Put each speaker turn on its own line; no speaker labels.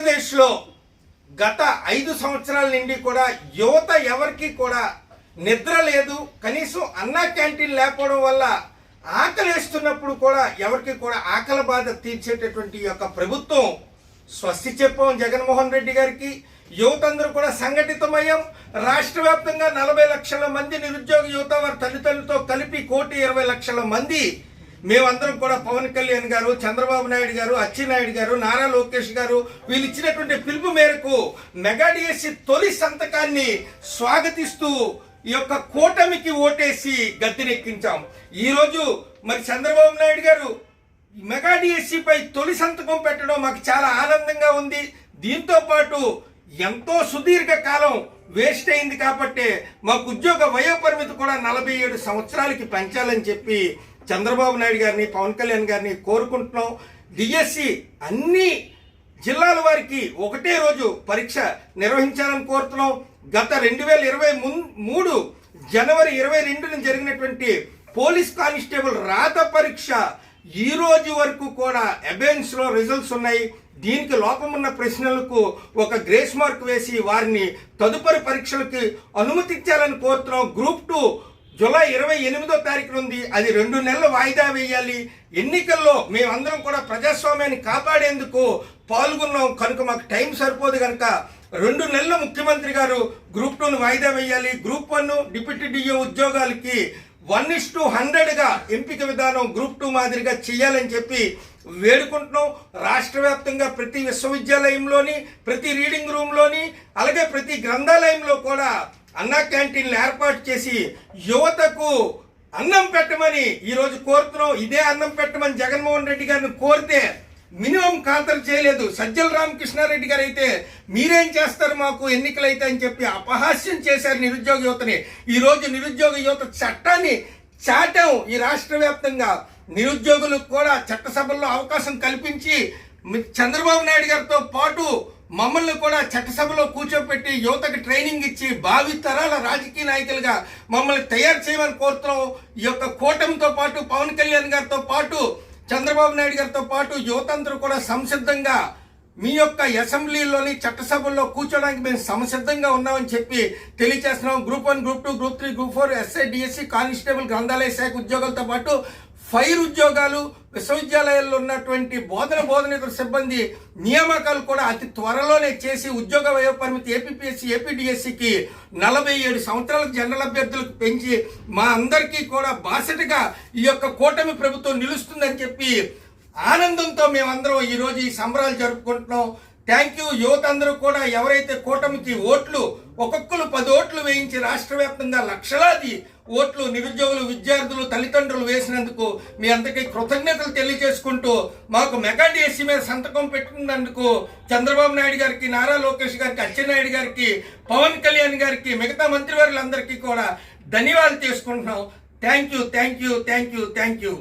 ఆంధ్రప్రదేశ్లో గత 5 సంవత్సరాల నుండి కూడా యువత ఎవరికి కూడా నిద్ర లేదు. కనీసం అన్నా క్యాంటీన్ లేకపోవడం వల్ల ఆకలేస్తున్నప్పుడు కూడా ఎవరికి కూడా ఆకలి బాధ తీర్చేటటువంటి యొక్క ప్రభుత్వం స్వస్తి చెప్పాం జగన్మోహన్ రెడ్డి గారికి. యువత అందరూ కూడా సంఘటితమయ్యాం. రాష్ట్ర వ్యాప్తంగా 40 లక్షల మంది నిరుద్యోగ యువత వారి తల్లిదండ్రులతో కలిపి 1,20,00,000 మంది మేమందరం కూడా పవన్ కళ్యాణ్ గారు, చంద్రబాబు నాయుడు గారు, అచ్చెన్నాయుడు గారు, నారా లోకేష్ గారు వీళ్ళు ఇచ్చినటువంటి పిలుపు మేరకు మెగా డిఎస్సి తొలి సంతకాన్ని స్వాగతిస్తూ ఈ యొక్క కూటమికి ఓటేసి గద్దెనెక్కించాం. ఈరోజు మరి చంద్రబాబు నాయుడు గారు మెగా డిఎస్సిపై తొలి సంతకం పెట్టడం మాకు చాలా ఆనందంగా ఉంది. దీంతో పాటు ఎంతో సుదీర్ఘ కాలం వేస్ట్ అయింది కాబట్టి మాకు ఉద్యోగ వయోపరిమితి కూడా 47 సంవత్సరాలకి పెంచాలని చెప్పి చంద్రబాబు నాయుడు గారిని, పవన్ కళ్యాణ్ గారిని కోరుకుంటున్నాం. డిఎస్సి అన్ని జిల్లాల వారికి ఒకటే రోజు పరీక్ష నిర్వహించాలని కోరుతున్నాం. గత 2023 జనవరి 22న జరిగినటువంటి పోలీస్ కానిస్టేబుల్ రాత పరీక్ష ఈ రోజు వరకు కూడా అబెన్స్ లో రిజల్ట్స్ ఉన్నాయి. దీనికి లోపం ఉన్న ప్రశ్నలకు ఒక గ్రేస్ మార్క్ వేసి వారిని తదుపరి పరీక్షలకి అనుమతించాలని కోరుతున్నాం. గ్రూప్ 2 జూలై 28వ తారీఖున ఉంది. అది 2 నెలలు వాయిదా వేయాలి. ఎన్నికల్లో మేమందరం కూడా ప్రజాస్వామ్యాన్ని కాపాడేందుకు పాల్గొన్నాం కనుక మాకు టైం సరిపోదు కనుక 2 నెలలు ముఖ్యమంత్రి గారు గ్రూప్ 2ను వాయిదా వేయాలి. గ్రూప్ 1 డిప్యూటీ డిఓ ఉద్యోగాలకి 1:100గా ఎంపిక విధానం గ్రూప్ 2 మాదిరిగా చేయాలని చెప్పి వేడుకుంటున్నాం. రాష్ట్ర వ్యాప్తంగా ప్రతి విశ్వవిద్యాలయంలోని, ప్రతి రీడింగ్ రూమ్లోని, అలాగే ప్రతి గ్రంథాలయంలో కూడా అన్నా క్యాంటీన్లు ఏర్పాటు చేసి యువతకు అన్నం పెట్టమని ఈరోజు కోరుతున్నాం. ఇదే అన్నం పెట్టమని జగన్మోహన్ రెడ్డి గారిని కోరితే మినిమం ఖాతరు చేయలేదు. సజ్జల రామకృష్ణారెడ్డి గారు అయితే మీరేం చేస్తారు మాకు ఎన్నికలైతే అని చెప్పి అపహాస్యం చేశారు నిరుద్యోగ యువతని. ఈరోజు నిరుద్యోగ యువత చట్టాన్ని చాటాం. ఈ రాష్ట్ర వ్యాప్తంగా నిరుద్యోగులకు కూడా చట్టసభల్లో అవకాశం కల్పించి చంద్రబాబు నాయుడు గారితో పాటు మమ్మల్ని కూడా చట్టసభలో కూర్చోపెట్టి యువతకి ట్రైనింగ్ ఇచ్చి భావితరాల రాజకీయ నాయకులుగా మమ్మల్ని తయారు చేయమని కోరుతున్నాం. ఈ యొక్క కూటమితో పాటు పవన్ కళ్యాణ్ గారితో పాటు చంద్రబాబు నాయుడు గారితో పాటు యువతందరూ కూడా సంసిద్ధంగా మీ యొక్క అసెంబ్లీలోని చట్టసభల్లో కూర్చోడానికి మేము సంసిద్ధంగా ఉన్నామని చెప్పి తెలియజేస్తున్నాం. Group 1, group 2, group 3, group 4, SI, DSC, constable, గ్రంథాలయ శాఖ ఉద్యోగాలతో పాటు ఫైర్ ఉద్యోగాలు, విశ్వవిద్యాలయాల్లో ఉన్నటువంటి బోధనేతర సిబ్బంది నియామకాలు కూడా అతి త్వరలోనే చేసి ఉద్యోగ వయోపరిమితి ఏపీపీఎస్సీ, ఏపీడిఎస్సికి 47 సంవత్సరాలకు జనరల్ అభ్యర్థులకు పెంచి మా అందరికీ కూడా బాసటగా ఈ యొక్క కూటమి ప్రభుత్వం నిలుస్తుందని చెప్పి ఆనందంతో మేమందరం ఈరోజు ఈ సంబరాలు జరుపుకుంటున్నాం. Thank you. యువత అందరూ కూడా ఎవరైతే కూటమికి ఓట్లు ఒక్కొక్కరు 10 ఓట్లు వేయించి రాష్ట్ర వ్యాప్తంగా లక్షలాది ఓట్లు నిరుద్యోగులు, విద్యార్థులు, తల్లిదండ్రులు వేసినందుకు మీ అందరికీ కృతజ్ఞతలు తెలియజేసుకుంటూ మాకు మెగా డిఎస్సి మీద సంతకం పెట్టినందుకు చంద్రబాబు నాయుడు గారికి, నారా లోకేష్ గారికి, అచ్చెన్నాయుడు గారికి, పవన్ కళ్యాణ్ గారికి, మిగతా మంత్రివర్యులందరికీ కూడా ధన్యవాదాలు చేసుకుంటున్నాం. Thank you.